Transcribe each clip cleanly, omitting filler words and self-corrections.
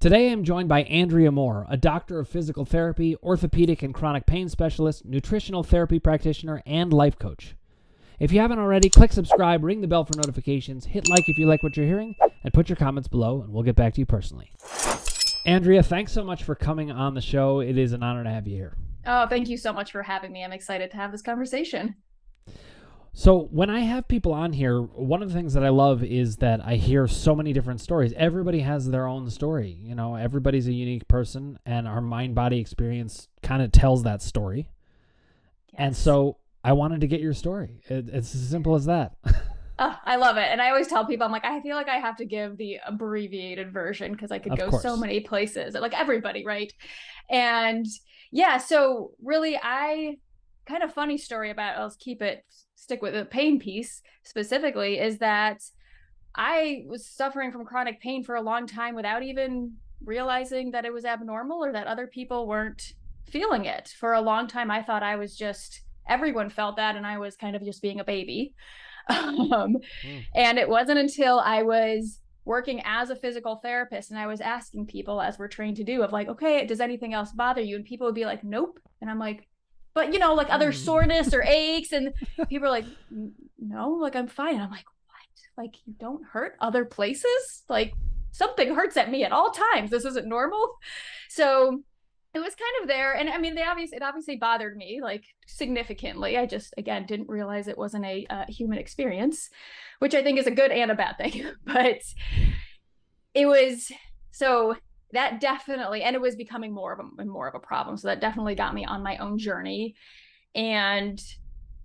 Today I'm joined by Andrea Moore, a doctor of physical therapy, orthopedic and chronic pain specialist, nutritional therapy practitioner, and life coach. If you haven't already, click subscribe, ring the bell for notifications, hit like if you like what you're hearing, and put your comments below, and we'll get back to you personally. Andrea, thanks so much for coming on the show. It is an honor to have you here. Oh, thank you so much for having me. I'm excited to have this conversation. So when I have people on here, one of the things that I love is that I hear so many different stories. Everybody has their own story. You know, everybody's a unique person, and our mind-body experience kind of tells that story. Yes. And so I wanted to get your story. It's as simple as that. Oh, I love it. And I always tell people, I'm like, I feel like I have to give the abbreviated version because I could go so many places, like everybody, right? And yeah, so really kind of funny story about, I'll stick with the pain piece specifically, is that I was suffering from chronic pain for a long time without even realizing that it was abnormal or that other people weren't feeling it. For a long time, I thought I was everyone felt that, and I was kind of just being a baby. And it wasn't until I was working as a physical therapist and I was asking people, as we're trained to do, of like, okay, does anything else bother you? And people would be like, nope. And I'm like, but like other soreness or aches, and people are like, no, like I'm fine. And I'm like, what? Like, you don't hurt other places? Like, something hurts at me at all times. This isn't normal. So it was kind of there. And I mean, it obviously bothered me like significantly. I just, again, didn't realize it wasn't a human experience, which I think is a good and a bad thing. But it was, so that definitely, and it was becoming more of a problem. So that definitely got me on my own journey. And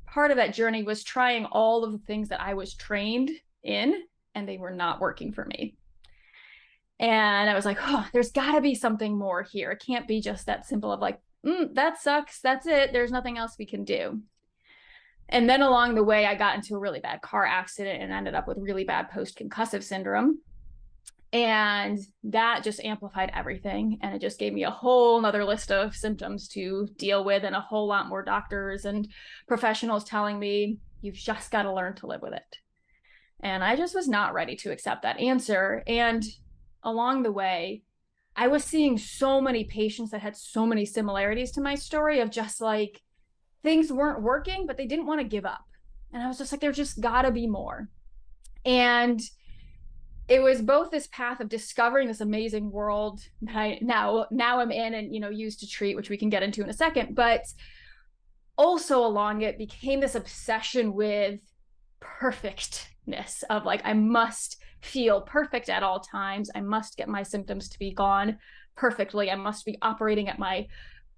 part of that journey was trying all of the things that I was trained in, and they were not working for me. And I was like, oh, there's got to be something more here. It can't be just that simple of like, that sucks. That's it. There's nothing else we can do. And then along the way, I got into a really bad car accident and ended up with really bad post-concussive syndrome. And that just amplified everything. And it just gave me a whole nother list of symptoms to deal with, and a whole lot more doctors and professionals telling me, you've just got to learn to live with it. And I just was not ready to accept that answer. And along the way, I was seeing so many patients that had so many similarities to my story of just like things weren't working, but they didn't want to give up. And I was just like, there's just got to be more. And it was both this path of discovering this amazing world that I now I'm in and, use to treat, which we can get into in a second, but also along it became this obsession with perfectness of like, I must feel perfect at all times. I must get my symptoms to be gone perfectly. I must be operating at my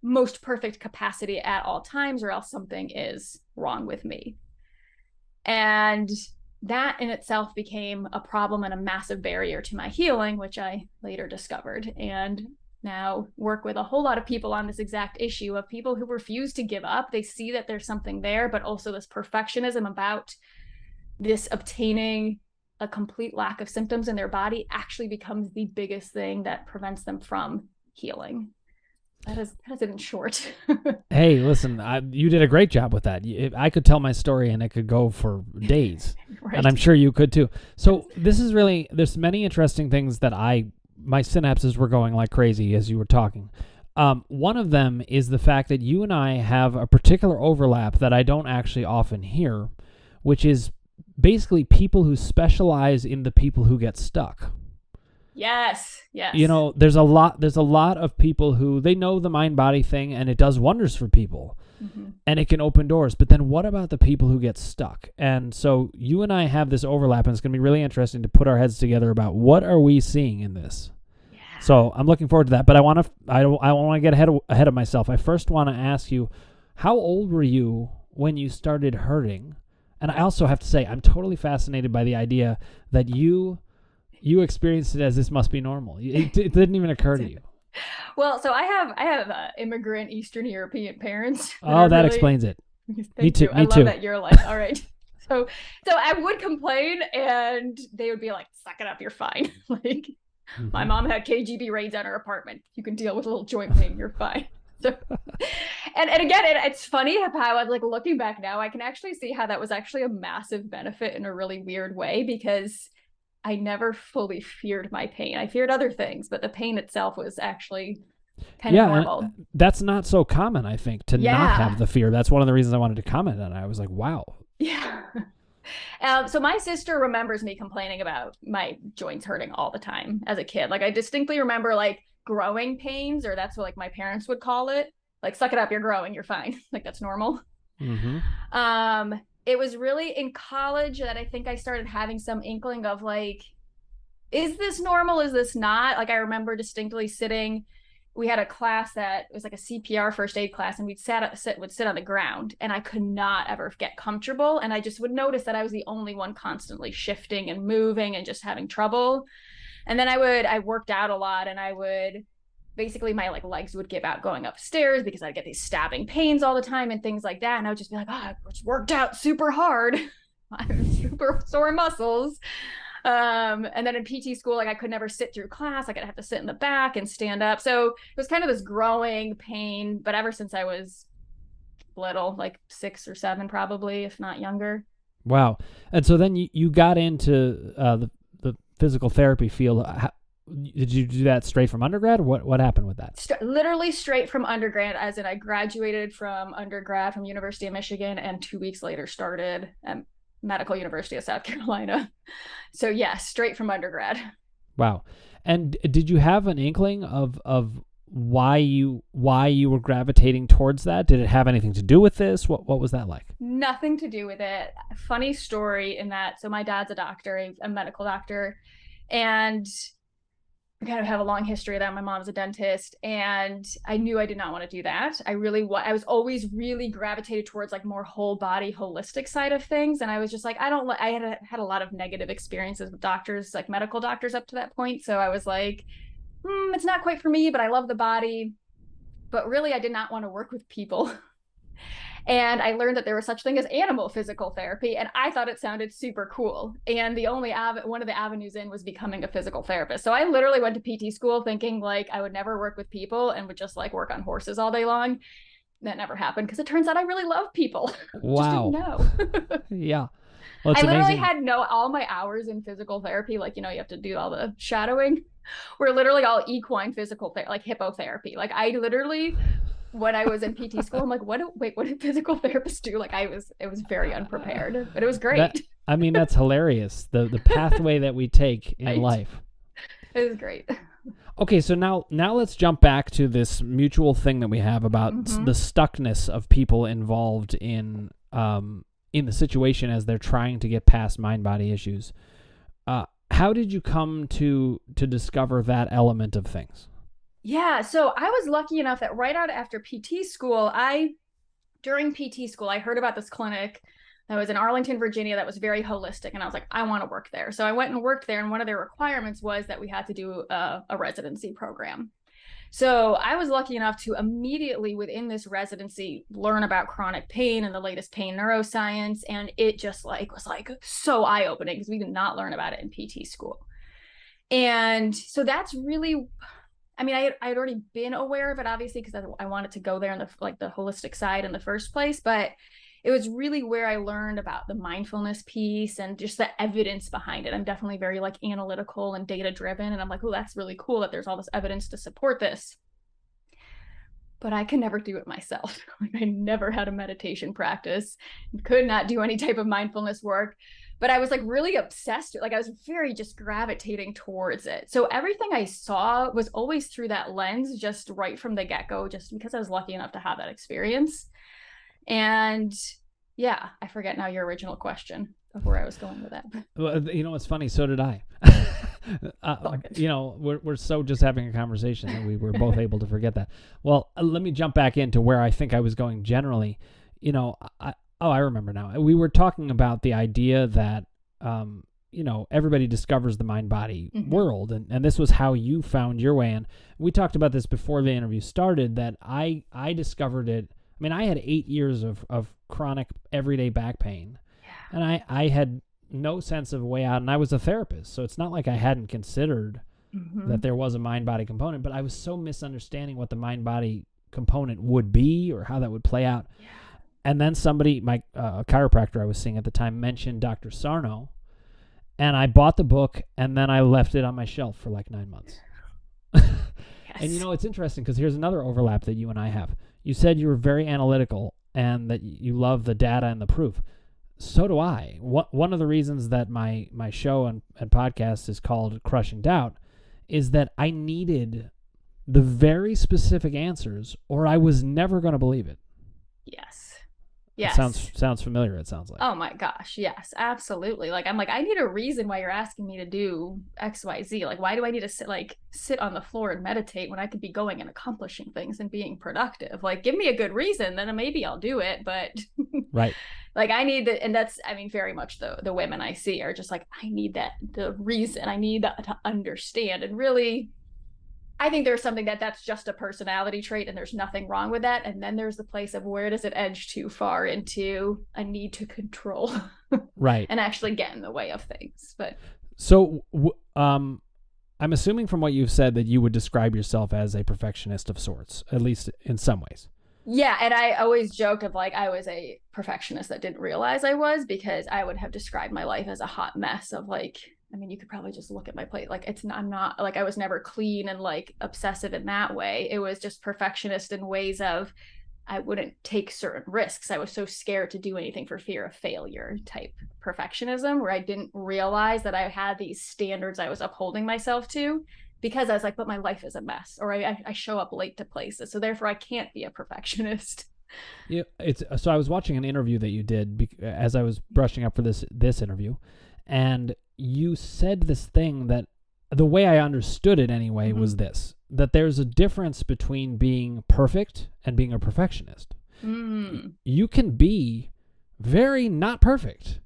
most perfect capacity at all times, or else something is wrong with me. And that in itself became a problem and a massive barrier to my healing, which I later discovered, and now work with a whole lot of people on this exact issue of people who refuse to give up. They see that there's something there, but also this perfectionism about this obtaining a complete lack of symptoms in their body actually becomes the biggest thing that prevents them from healing. That is it in short. Hey, listen, you did a great job with that. I could tell my story and it could go for days, right. And I'm sure you could too. So this is really, there's many interesting things that my synapses were going like crazy as you were talking. One of them is the fact that you and I have a particular overlap that I don't actually often hear, which is basically people who specialize in the people who get stuck. Yes. There's a lot of people who, they know the mind-body thing and it does wonders for people, and it can open doors. But then what about the people who get stuck? And so you and I have this overlap, and it's going to be really interesting to put our heads together about what are we seeing in this. Yeah. So I'm looking forward to that, but I want to get ahead of myself. I first want to ask you, how old were you when you started hurting? And I also have to say, I'm totally fascinated by the idea that you experienced it as this must be normal. It didn't even occur to you. Well, so I have immigrant Eastern European parents. Oh, that explains it. Me too. I love that you're like, all right. So I would complain and they would be like, suck it up, you're fine. Like, my mom had KGB raids on her apartment. You can deal with a little joint pain, you're fine. So, and again, it's funny how I was like looking back now, I can actually see how that was actually a massive benefit in a really weird way, because I never fully feared my pain. I feared other things, but the pain itself was actually kind of normal. And that's not so common, I think, to not have the fear. That's one of the reasons I wanted to comment on it. I was like, wow. Yeah. So my sister remembers me complaining about my joints hurting all the time as a kid. Like I distinctly remember like growing pains, or that's what like my parents would call it. Like, suck it up, you're growing, you're fine. Like that's normal. Mm-hmm. It was really in college that I think I started having some inkling of like, is this normal? Is this not? Like I remember distinctly sitting, we had a class that was like a CPR first aid class, and we'd sit on the ground, and I could not ever get comfortable. And I just would notice that I was the only one constantly shifting and moving and just having trouble. And then I worked out a lot, and I would basically my like legs would give out going upstairs because I'd get these stabbing pains all the time and things like that. And I would just be like, oh, I just worked out super hard. I have super sore muscles. And then in PT school, like I could never sit through class. Like I'd have to sit in the back and stand up. So it was kind of this growing pain, but ever since I was little, like 6 or 7, probably, if not younger. Wow. And so then you got into the physical therapy field. Did you do that straight from undergrad? Or what happened with that? Literally straight from undergrad, as in I graduated from undergrad from University of Michigan, and 2 weeks later started at Medical University of South Carolina. So yeah, straight from undergrad. Wow. And did you have an inkling of why you were gravitating towards that? Did it have anything to do with this? What was that like? Nothing to do with it. Funny story in that. So my dad's a doctor, a medical doctor, and I kind of have a long history of that. My mom's a dentist, and I knew I did not want to do that. I was always really gravitated towards like more whole body, holistic side of things. And I was just like, I had a lot of negative experiences with doctors, like medical doctors up to that point. So I was like, it's not quite for me, but I love the body. But really, I did not want to work with people. And I learned that there was such thing as animal physical therapy, and I thought it sounded super cool. And the only one of the avenues in was becoming a physical therapist. So I literally went to PT school thinking like I would never work with people and would just like work on horses all day long. That never happened because it turns out I really love people. Wow. Just didn't know. Yeah. Well, I literally had all my hours in physical therapy, like, you have to do all the shadowing. We're literally all equine physical therapy, like hippotherapy. Like I literally, when I was in PT school, I'm like, what do physical therapists do? Like it was very unprepared, but it was great. That's hilarious. The pathway that we take in life. It was great. Okay, so now let's jump back to this mutual thing that we have about the stuckness of people involved in the situation as they're trying to get past mind-body issues. How did you come to discover that element of things? Yeah, so I was lucky enough that right out after PT school, during PT school, I heard about this clinic that was in Arlington, Virginia, that was very holistic. And I was like, I want to work there. So I went and worked there. And one of their requirements was that we had to do a residency program. So I was lucky enough to immediately within this residency learn about chronic pain and the latest pain neuroscience. And it just was so eye-opening because we did not learn about it in PT school. And so that's really, I had already been aware of it, obviously, because I wanted to go there in the holistic side in the first place. But it was really where I learned about the mindfulness piece and just the evidence behind it. I'm definitely very analytical and data driven. And I'm like, oh, that's really cool that there's all this evidence to support this. But I can never do it myself. I never had a meditation practice, could not do any type of mindfulness work. But I was really obsessed. I was very just gravitating towards it. So everything I saw was always through that lens, just right from the get-go, just because I was lucky enough to have that experience. And yeah, I forget now your original question of where I was going with that. Well, it's funny. So did I. We're so just having a conversation that we were both able to forget that. Well, let me jump back into where I think I was going generally. I remember now. We were talking about the idea that, everybody discovers the mind-body world. And this was how you found your way in. We talked about this before the interview started, that I discovered it. I had 8 years of chronic everyday back pain, and I had no sense of a way out, and I was a therapist, so it's not like I hadn't considered that there was a mind-body component, but I was so misunderstanding what the mind-body component would be or how that would play out. Yeah. And then somebody, a chiropractor I was seeing at the time, mentioned Dr. Sarno, And I bought the book, and then I left it on my shelf for like 9 months. And Yes. it's interesting because here's another overlap that you and I have. You said you were very analytical and that you love the data and the proof. So do I. One of the reasons that my show and podcast is called Crushing Doubt is that I needed the very specific answers or I was never going to believe it. Yes. It Yes. sounds familiar, it sounds like. Oh my gosh. Yes, absolutely. Like, I'm like, I need a reason why you're asking me to do XYZ. Like, why do I need to sit on the floor and meditate when I could be going and accomplishing things and being productive? Like, give me a good reason, then maybe I'll do it. But right. Like, I need that. And that's, I mean, very much the women I see are just like, I need that, the reason, I need that to understand. And really, I think there's something that's just a personality trait and there's nothing wrong with that. And then there's the place of where does it edge too far into a need to control right and actually get in the way of things. But so I'm assuming from what you've said that you would describe yourself as a perfectionist of sorts, at least in some ways. yeah, and I always joked of like I was a perfectionist that didn't realize I was, because I would have described my life as a hot mess of like, I mean, you could probably just look at my plate. Like, I'm not like, I was never clean and like obsessive in that way. It was just perfectionist in ways of I wouldn't take certain risks. I was so scared to do anything for fear of failure type perfectionism, where I didn't realize that I had these standards I was upholding myself to, because I was like, but my life is a mess, or I show up late to places. So therefore I can't be a perfectionist. Yeah, so I was watching an interview that you did as I was brushing up for this interview, and you said this thing that the way I understood it anyway was this, that there's a difference between being perfect and being a perfectionist. You can be very not perfect,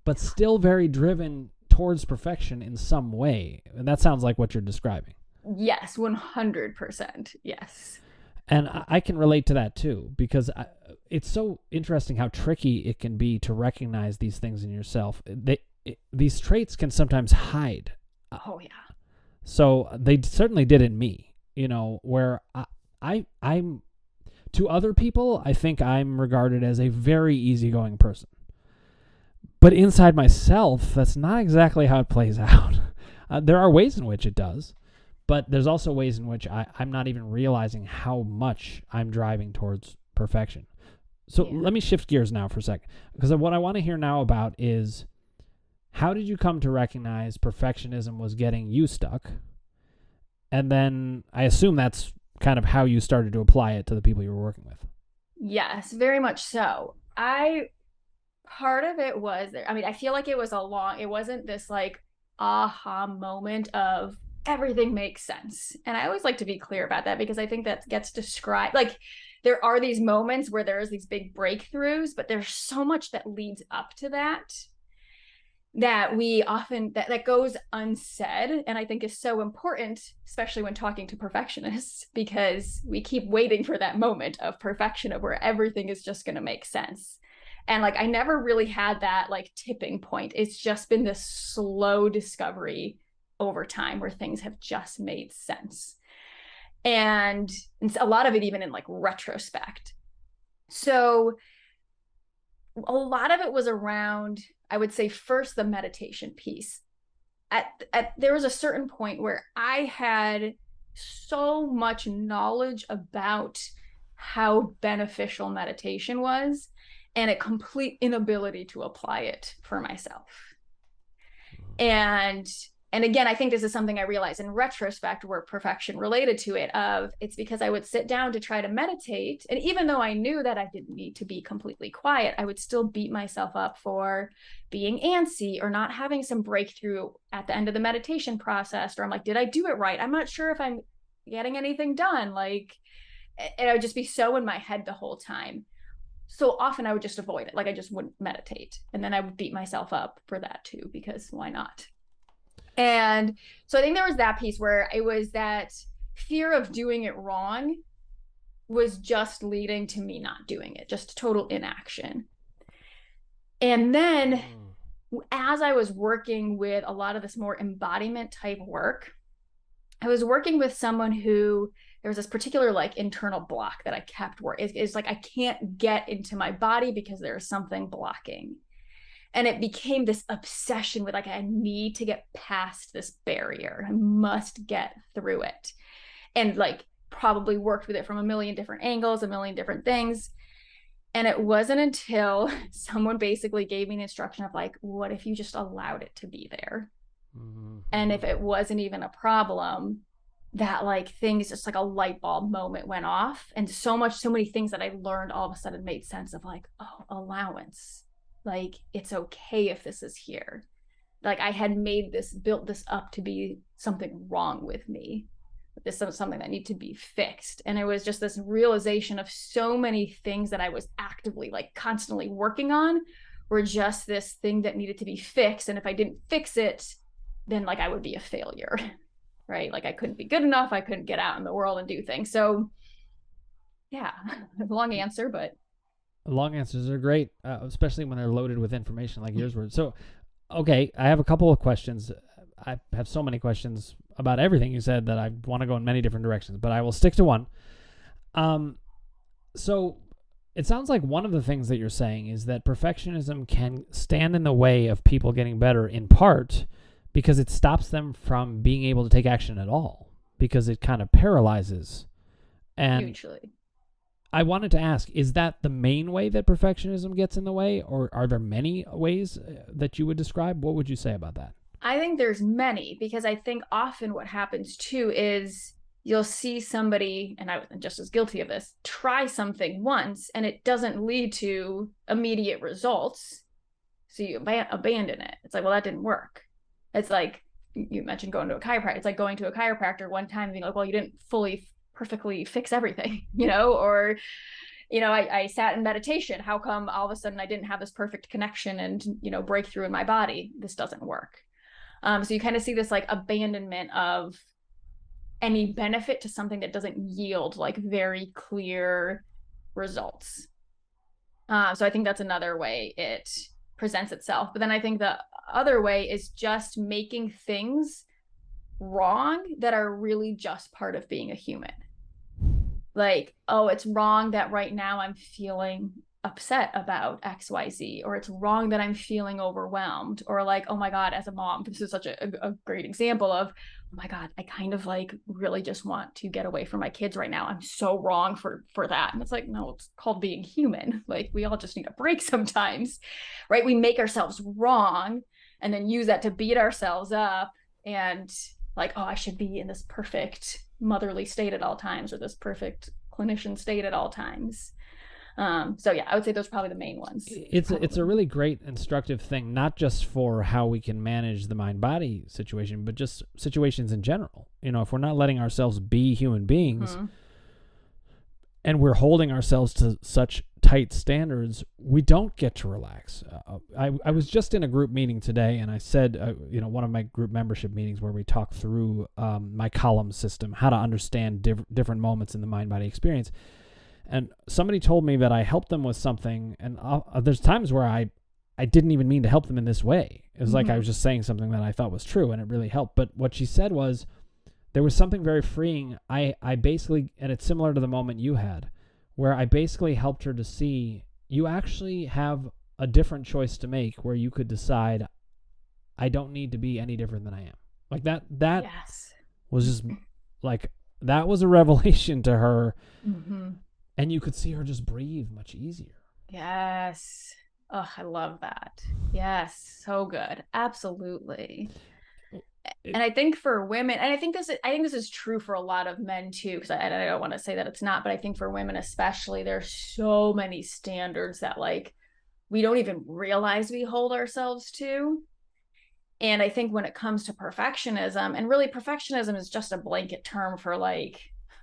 but still very driven towards perfection in some way. And that sounds like what you're describing. Yes, 100%. Yes. And I can relate to that too, because it's so interesting how tricky it can be to recognize these things in yourself. These traits can sometimes hide. Oh yeah. So they certainly did in me, where I'm to other people, I think I'm regarded as a very easygoing person. But inside myself, that's not exactly how it plays out. There are ways in which it does, but there's also ways in which I'm not even realizing how much I'm driving towards perfection. So let me shift gears now for a second, because what I want to hear now about is, how did you come to recognize perfectionism was getting you stuck? And then I assume that's kind of how you started to apply it to the people you were working with. Yes, very much so. Part of it was there. I mean, I feel like it wasn't this like aha moment of everything makes sense. And I always like to be clear about that, because I think that gets described like there are these moments where there's these big breakthroughs, but there's so much that leads up to that we often that goes unsaid, and I think is so important, especially when talking to perfectionists, because we keep waiting for that moment of perfection of where everything is just going to make sense. And like, I never really had that like tipping point. It's just been this slow discovery over time where things have just made sense. And a lot of it even in like retrospect. So a lot of it was around, I would say, first the meditation piece. There was a certain point where I had so much knowledge about how beneficial meditation was, and a complete inability to apply it for myself. And again, I think this is something I realized in retrospect, where perfection related to it, of it's because I would sit down to try to meditate. And even though I knew that I didn't need to be completely quiet, I would still beat myself up for being antsy or not having some breakthrough at the end of the meditation process. Or I'm like, did I do it right? I'm not sure if I'm getting anything done. Like, and I would just be so in my head the whole time. So often I would just avoid it. Like, I just wouldn't meditate. And then I would beat myself up for that too, because why not? And so I think there was that piece where it was that fear of doing it wrong was just leading to me not doing it, just total inaction. And then as I was working with a lot of this more embodiment type work, I was working with someone who, there was this particular like internal block that I kept working. It's like, I can't get into my body because there's something blocking. And it became this obsession with like, I need to get past this barrier. I must get through it. And like probably worked with it from a million different angles, a million different things. And it wasn't until someone basically gave me an instruction of like, what if you just allowed it to be there? Mm-hmm. And if it wasn't even a problem, that like things, just like a light bulb moment went off. And so many things that I learned all of a sudden made sense of like, oh, allowance. Like, it's okay if this is here. Like I had built this up to be something wrong with me. This is something that needed to be fixed. And it was just this realization of so many things that I was actively, like constantly working on were just this thing that needed to be fixed. And if I didn't fix it, then like I would be a failure, right? Like I couldn't be good enough. I couldn't get out in the world and do things. So yeah, long answer, but. Long answers are great, especially when they're loaded with information like yours were. So, okay, I have a couple of questions. I have so many questions about everything you said that I want to go in many different directions, but I will stick to one. So it sounds like one of the things that you're saying is that perfectionism can stand in the way of people getting better in part because it stops them from being able to take action at all, because it kind of paralyzes. And usually. I wanted to ask, is that the main way that perfectionism gets in the way, or are there many ways that you would describe? What would you say about that? I think there's many, because I think often what happens too is you'll see somebody, and I'm just as guilty of this, try something once and it doesn't lead to immediate results. So you abandon it. It's like, well, that didn't work. It's like, you mentioned going to a chiropractor. It's like going to a chiropractor one time and being like, well, you didn't perfectly fix everything, or I sat in meditation. How come all of a sudden I didn't have this perfect connection and breakthrough in my body? This doesn't work. So you kind of see this like abandonment of any benefit to something that doesn't yield like very clear results. So I think that's another way it presents itself. But then I think the other way is just making things wrong that are really just part of being a human. Like, oh, it's wrong that right now I'm feeling upset about XYZ, or it's wrong that I'm feeling overwhelmed, or like, oh my God, as a mom, this is such a great example of, oh my God, I kind of like really just want to get away from my kids right now. I'm so wrong for that. And it's like, no, it's called being human. Like we all just need a break sometimes, right? We make ourselves wrong and then use that to beat ourselves up and like, oh, I should be in this perfect motherly state at all times, or this perfect clinician state at all times. So yeah, I would say those are probably the main ones. It's a really great instructive thing, not just for how we can manage the mind-body situation, but just situations in general. If we're not letting ourselves be human beings, mm-hmm. and we're holding ourselves to such tight standards, we don't get to relax. I was just in a group meeting today, and I said, one of my group membership meetings where we talk through my column system, how to understand different moments in the mind-body experience. And somebody told me that I helped them with something, and there's times where I didn't even mean to help them in this way. It was mm-hmm. like I was just saying something that I thought was true, and it really helped. But what she said was, there was something very freeing. I basically, and it's similar to the moment you had, where I basically helped her to see, you actually have a different choice to make, where you could decide, I don't need to be any different than I am. Like that yes. was just like, that was a revelation to her. Mm-hmm. And you could see her just breathe much easier. Yes. Oh, I love that. Yes. So good. Absolutely. And I think for women, and I think this is true for a lot of men too, because I don't want to say that it's not, but I think for women especially, there's so many standards that like we don't even realize we hold ourselves to. And I think when it comes to perfectionism, and really perfectionism is just a blanket term for like,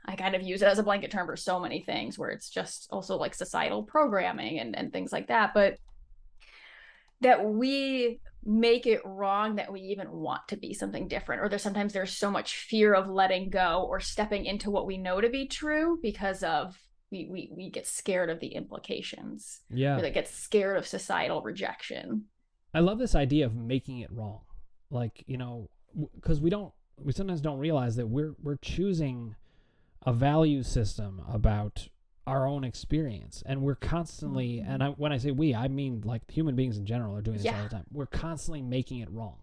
I kind of use it as a blanket term for so many things, where it's just also like societal programming and things like that. But that we make it wrong that we even want to be something different, or there's so much fear of letting go or stepping into what we know to be true because of we get scared of the implications. Yeah. Or that get scared of societal rejection. I love this idea of making it wrong. Like, because we sometimes don't realize that we're choosing a value system about our own experience, and we're constantly, and when I say we, I mean like human beings in general are doing this all the time. We're constantly making it wrong.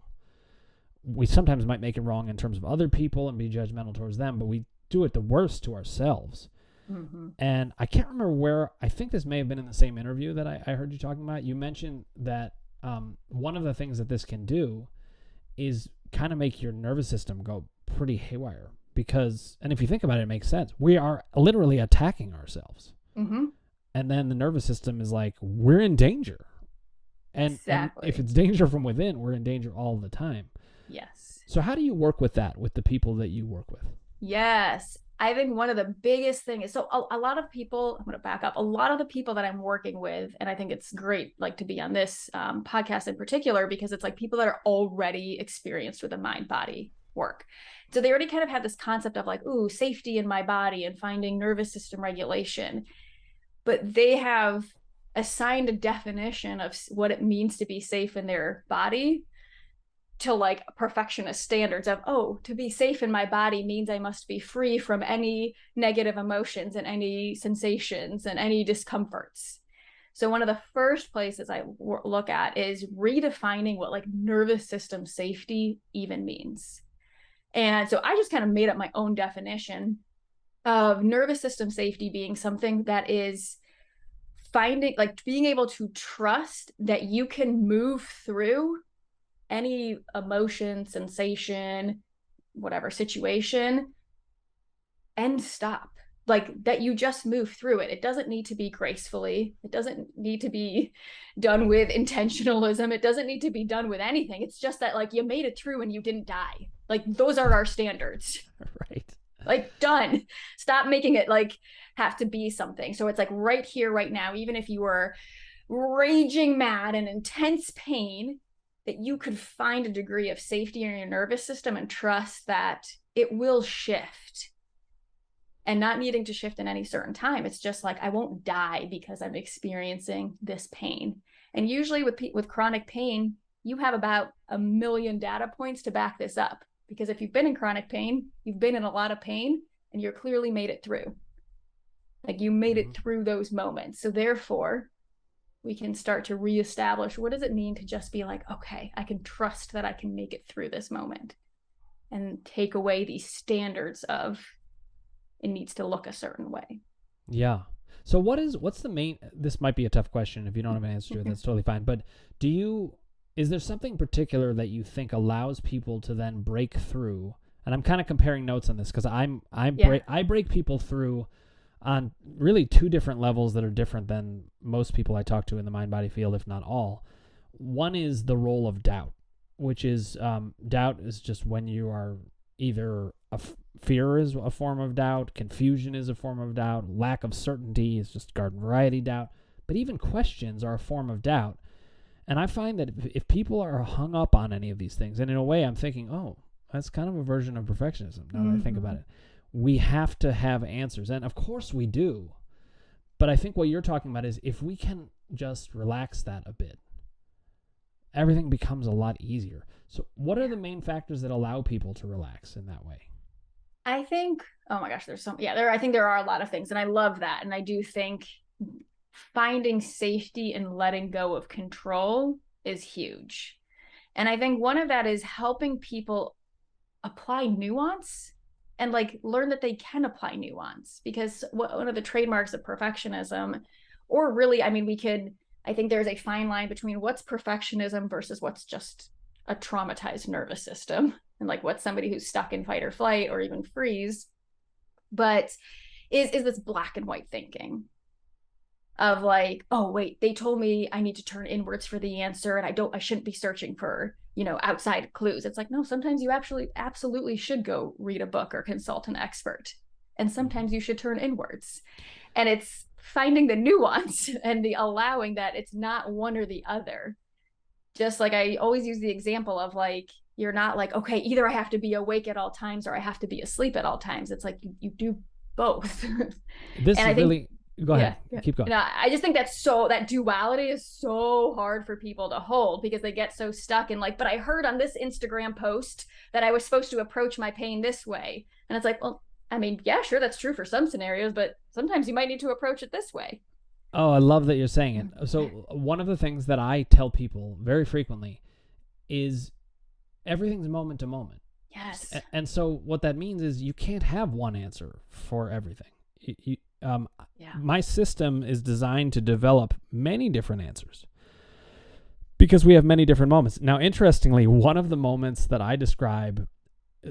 We sometimes might make it wrong in terms of other people and be judgmental towards them, but we do it the worst to ourselves. And I can't remember where, I think this may have been in the same interview that I heard you talking about. You mentioned that one of the things that this can do is kind of make your nervous system go pretty haywire. Because, and if you think about it, it makes sense. We are literally attacking ourselves. And then the nervous system is like, we're in danger. And if it's danger from within, we're in danger all the time. Yes. So how do you work with that with the people that you work with? Yes. I think one of the biggest things is, so a lot of people, I'm going to back up, a lot of the people that I'm working with, and I think it's great like to be on this podcast in particular, because it's like people that are already experienced with the mind body work. So they already kind of have this concept of like, ooh, safety in my body and finding nervous system regulation. But they have assigned a definition of what it means to be safe in their body to like perfectionist standards of, oh, to be safe in my body means I must be free from any negative emotions and any sensations and any discomforts. So one of the first places I look at is redefining what like nervous system safety even means. And so I just kind of made up my own definition of nervous system safety being something that is finding, like being able to trust that you can move through any emotion, sensation, whatever situation and stop. Like that you just move through it. It doesn't need to be gracefully. It doesn't need to be done with intentionalism. It doesn't need to be done with anything. It's just that like you made it through and you didn't die. Like those are our standards. Right. Like done. Stop making it like have to be something. So it's like right here, right now, even if you were raging mad and intense pain, that you could find a degree of safety in your nervous system and trust that it will shift. And not needing to shift in any certain time. It's just like, I won't die because I'm experiencing this pain. And usually with chronic pain, you have about 1 million data points to back this up. Because if you've been in chronic pain, you've been in a lot of pain and you're clearly made it through. Like you made it through those moments. So therefore, we can start to reestablish what does it mean to just be like, okay, I can trust that I can make it through this moment and take away these standards of it needs to look a certain way. Yeah. So what's the main, this might be a tough question. If you don't have an answer to it, that's totally fine. But is there something particular that you think allows people to then break through? And I'm kind of comparing notes on this because I break people through on really 2 different levels that are different than most people I talk to in the mind-body field, if not all. One is the role of doubt, which is doubt is just when you are either fear is a form of doubt, confusion is a form of doubt, lack of certainty is just garden variety doubt, but even questions are a form of doubt. And I find that if people are hung up on any of these things, and in a way I'm thinking, oh, that's kind of a version of perfectionism now that I think about it. We have to have answers. And of course we do. But I think what you're talking about is if we can just relax that a bit, everything becomes a lot easier. So what are the main factors that allow people to relax in that way? I think, oh my gosh, I think there are a lot of things. And I love that. And I do think finding safety and letting go of control is huge. And I think one of that is helping people apply nuance and like learn that they can apply nuance, because one of the trademarks of perfectionism, or really, I mean, I think there's a fine line between what's perfectionism versus what's just a traumatized nervous system, and like what's somebody who's stuck in fight or flight or even freeze, but is this black and white thinking of like, oh wait, they told me I need to turn inwards for the answer and I shouldn't be searching for, outside clues. It's like, no, sometimes you absolutely should go read a book or consult an expert. And sometimes you should turn inwards. And it's finding the nuance and the allowing that it's not one or the other. Just like I always use the example of like, you're not like, okay, either I have to be awake at all times or I have to be asleep at all times. It's like you do both. This and is really, go ahead, keep going. I just think that duality is so hard for people to hold because they get so stuck in like, but I heard on this Instagram post that I was supposed to approach my pain this way. And it's like, well, I mean, yeah, sure, that's true for some scenarios, but sometimes you might need to approach it this way. Oh, I love that you're saying it. So one of the things that I tell people very frequently is everything's moment to moment. Yes. And so what that means is you can't have one answer for everything. Yeah. My system is designed to develop many different answers because we have many different moments. Now, interestingly, one of the moments that I describe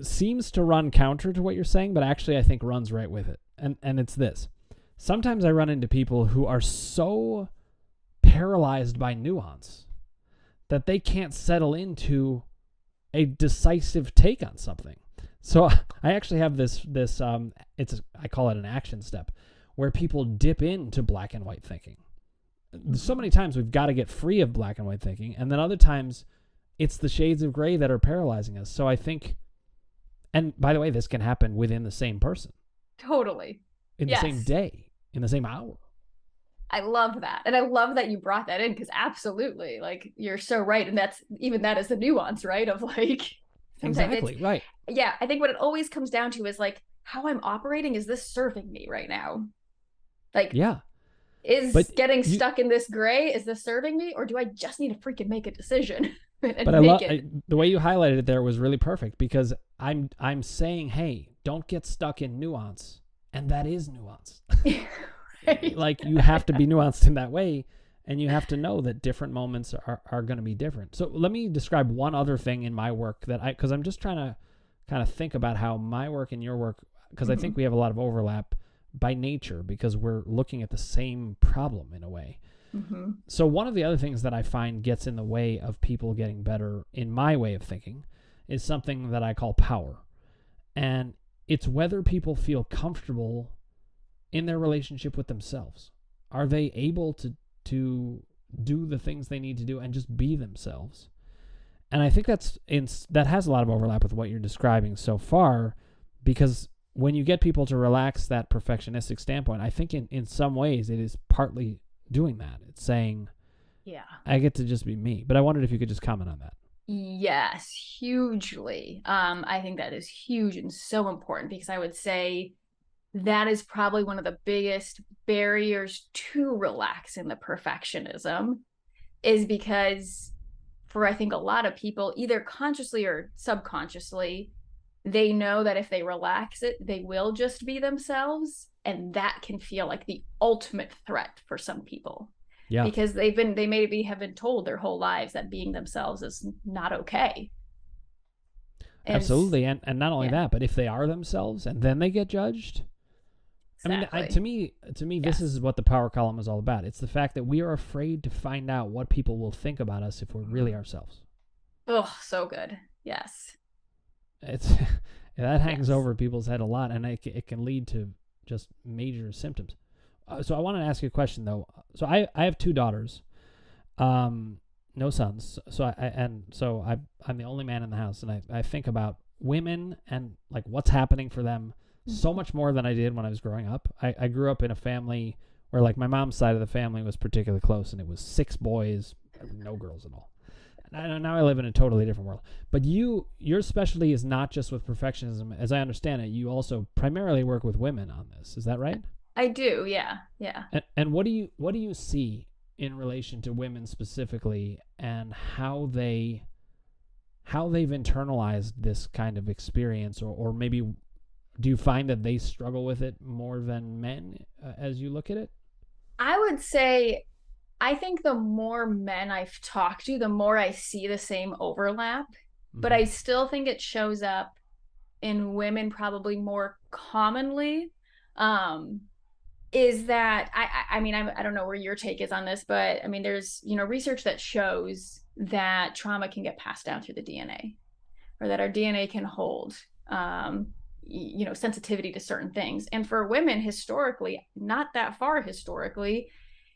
seems to run counter to what you're saying, but actually I think runs right with it. And it's this. Sometimes I run into people who are so paralyzed by nuance that they can't settle into a decisive take on something. So I actually have this I call it an action step where people dip into black and white thinking. So many times we've got to get free of black and white thinking, and then other times it's the shades of gray that are paralyzing us. So I think, and by the way, this can happen within the same person. Totally. In the same day, in the same hour. I love that. And I love that you brought that in because absolutely, like, you're so right. And that is the nuance, right? Of like, exactly, right. Yeah. I think what it always comes down to is like, how I'm operating, is this serving me right now? Like, yeah. Getting stuck in this gray, is this serving me? Or do I just need to freaking make a decision? But I love the way you highlighted it there was really perfect because I'm saying, hey, don't get stuck in nuance. And that is nuance. Right. Like you have to be nuanced in that way, and you have to know that different moments are going to be different. So let me describe one other thing in my work because I'm just trying to kind of think about how my work and your work, because I think we have a lot of overlap by nature because we're looking at the same problem in a way. Mm-hmm. So one of the other things that I find gets in the way of people getting better in my way of thinking is something that I call power. And it's whether people feel comfortable in their relationship with themselves. Are they able to do the things they need to do and just be themselves? And I think that has a lot of overlap with what you're describing so far, because when you get people to relax that perfectionistic standpoint, I think in some ways it is partly doing that. It's saying, yeah, I get to just be me. But I wondered if you could just comment on that. Yes, hugely. I think that is huge and so important because I would say that is probably one of the biggest barriers to relaxing the perfectionism, is because for I think a lot of people, either consciously or subconsciously, they know that if they relax it, they will just be themselves. And that can feel like the ultimate threat for some people. Yeah. Because they maybe have been told their whole lives that being themselves is not okay. And absolutely. And not only that, but if they are themselves and then they get judged. Exactly. I mean, to me, yes. This is what the power column is all about. It's the fact that we are afraid to find out what people will think about us if we're really ourselves. Oh, so good. Yes. That hangs over people's head a lot, and it can lead to just major symptoms. So I want to ask you a question though. So I have two daughters, no sons. So I'm the only man in the house, and I think about women and like what's happening for them so much more than I did when I was growing up. I grew up in a family where like my mom's side of the family was particularly close, and it was 6 boys, no girls at all. Now I live in a totally different world. But your specialty is not just with perfectionism. As I understand it, you also primarily work with women on this. Is that right? I do, yeah. And what do you see in relation to women specifically, and how they've internalized this kind of experience, or maybe do you find that they struggle with it more than men as you look at it? I would say I think the more men I've talked to, the more I see the same overlap, but I still think it shows up in women probably more commonly. Is that I mean, I don't know where your take is on this, but I mean, there's, research that shows that trauma can get passed down through the DNA, or that our DNA can hold, sensitivity to certain things. And for women historically, not that far historically,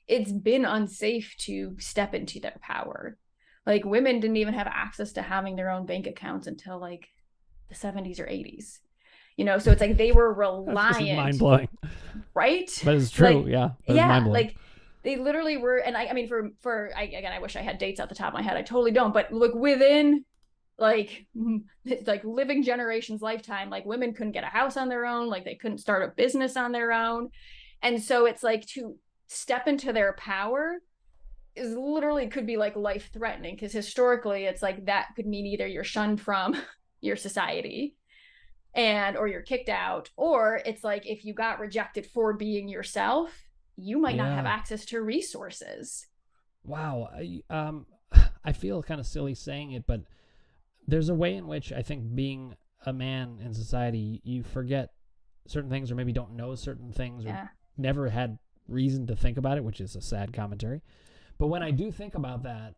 it's been unsafe to step into their power. Like women didn't even have access to having their own bank accounts until like the 70s or 80s. So it's like they were reliant. Mind-blowing. Right? But it's true, like, yeah. Yeah, like they literally were, and I mean, I wish I had dates at the top of my head. I totally don't. But look, within like like living generations lifetime, like women couldn't get a house on their own, like they couldn't start a business on their own. And so it's like to step into their power is literally could be like life threatening, because historically it's like that could mean either you're shunned from your society and or you're kicked out, or it's like if you got rejected for being yourself, you might not have access to resources. Wow. I feel kind of silly saying it, but there's a way in which I think being a man in society, you forget certain things, or maybe don't know certain things, or never had reason to think about it, which is a sad commentary. But when I do think about that,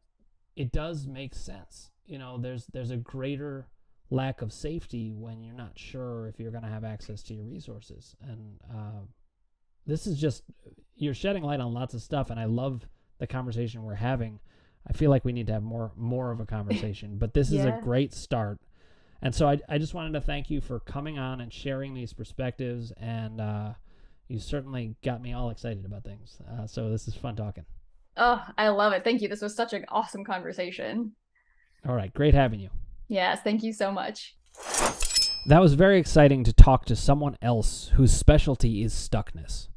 it does make sense. You know, there's a greater lack of safety when you're not sure if you're going to have access to your resources. And this is just, you're shedding light on lots of stuff, and I love the conversation we're having. I feel like we need to have more of a conversation, but this is a great start. And so I just wanted to thank you for coming on and sharing these perspectives, and you certainly got me all excited about things. So this is fun talking. Oh, I love it. Thank you. This was such an awesome conversation. All right. Great having you. Yes. Thank you so much. That was very exciting to talk to someone else whose specialty is stuckness.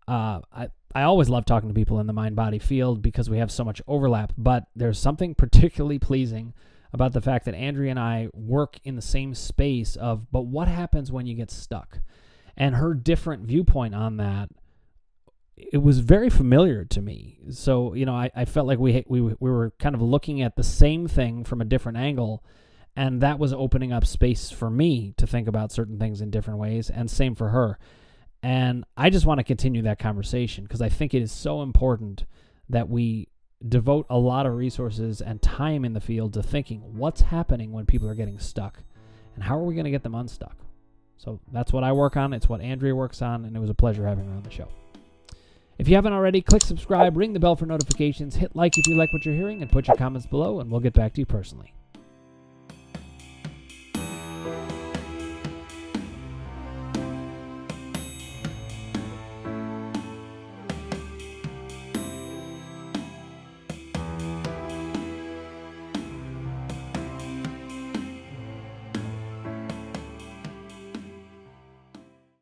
I always love talking to people in the mind-body field because we have so much overlap, but there's something particularly pleasing about the fact that Andrea and I work in the same space of, but what happens when you get stuck? And her different viewpoint on that, it was very familiar to me. So, you know, I felt like we were kind of looking at the same thing from a different angle, and that was opening up space for me to think about certain things in different ways, and same for her. And I just want to continue that conversation because I think it is so important that we devote a lot of resources and time in the field to thinking what's happening when people are getting stuck and how are we going to get them unstuck. So that's what I work on. It's what Andrea works on, and it was a pleasure having her on the show. If you haven't already, click subscribe, ring the bell for notifications, hit like if you like what you're hearing, and put your comments below, and we'll get back to you personally.